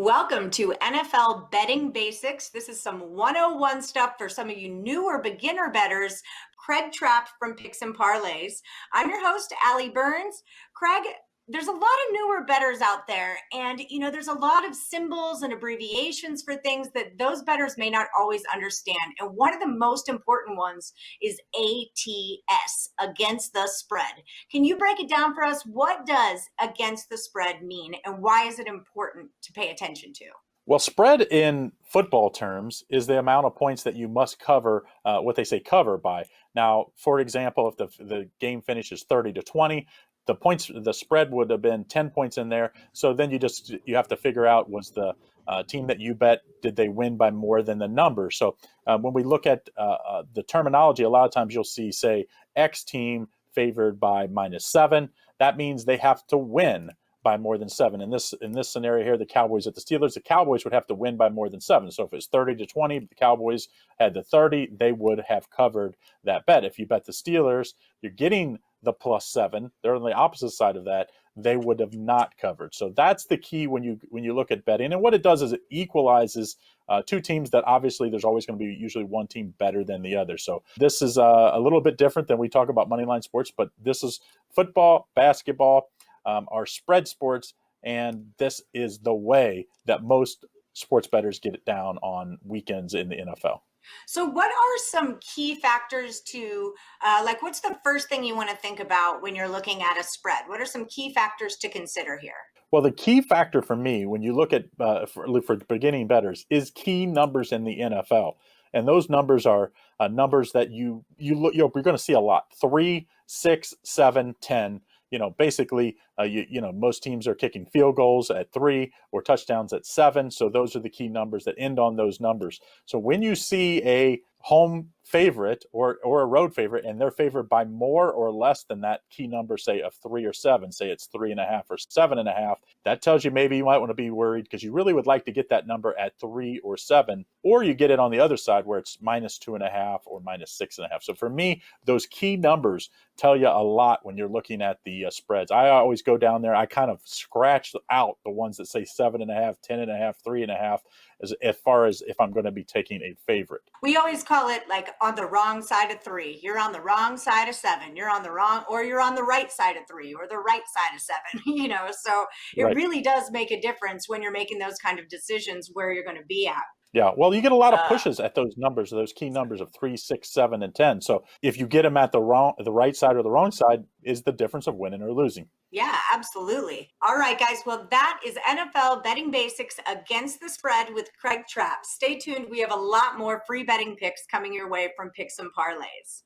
Welcome to NFL Betting Basics. This is some 101 stuff for some of you newer beginner bettors. Craig Trapp from Picks Parlays. I'm your host, Allie Burns. Craig, there's a lot of newer bettors out there, and there's a lot of symbols and abbreviations for things that those bettors may not always understand. And one of the most important ones is ATS, against the spread. Can you break it down for us? What does against the spread mean, and why is it important to pay attention to? Well, spread in football terms is the amount of points that you must cover, what they say cover by. Now, for example, if the game finishes 30-20, the spread would have been 10 points in there. So then you have to figure out, was the team that you bet, did they win by more than the number? So when we look at the terminology, a lot of times you'll see, say, X team favored by -7. That means they have to win by more than 7. In this scenario here, the Cowboys at the Steelers, the Cowboys would have to win by more than 7. So if it's 30-20, the Cowboys had the 30, they would have covered that bet. If you bet the Steelers, you're getting the +7. They're on the opposite side of that. They would have not covered. So that's the key when you look at betting. And what it does is it equalizes two teams that obviously there's always going to be usually one team better than the other. So this is a little bit different than we talk about moneyline sports, but this is football, basketball, are spread sports, and this is the way that most sports bettors get it down on weekends in the NFL. So what are some key factors to, what's the first thing you want to think about when you're looking at a spread? What are some key factors to consider here? Well, the key factor for me when you look at for beginning bettors is key numbers in the NFL. And those numbers are numbers that you're going to see a lot: 3, 6, 7, 10. Basically, most teams are kicking field goals at 3 or touchdowns at 7. So those are the key numbers that end on those numbers. So when you see a home favorite or a road favorite, and they're favored by more or less than that key number, say of 3 or 7, say it's 3.5 or 7.5, that tells you maybe you might want to be worried, because you really would like to get that number at 3 or 7, or you get it on the other side where it's -2.5 or -6.5. So for me, those key numbers tell you a lot when you're looking at the spreads. I always go down there. I kind of scratch out the ones that say 7.5, 10.5, 3.5, as far as if I'm going to be taking a favorite. We always call it like on the wrong side of 3. You're on the wrong side of 7. You're on the right side of 3, or the right side of 7. So it Right. really does make a difference when you're making those kind of decisions where you're going to be at. Yeah, well, you get a lot of pushes at those numbers, those key numbers of 3, 6, 7, and 10. So if you get them at the right side or the wrong side, is the difference of winning or losing. Yeah, absolutely. All right, guys. Well, that is NFL Betting Basics against the spread with Craig Trapp. Stay tuned. We have a lot more free betting picks coming your way from Picks and Parlays.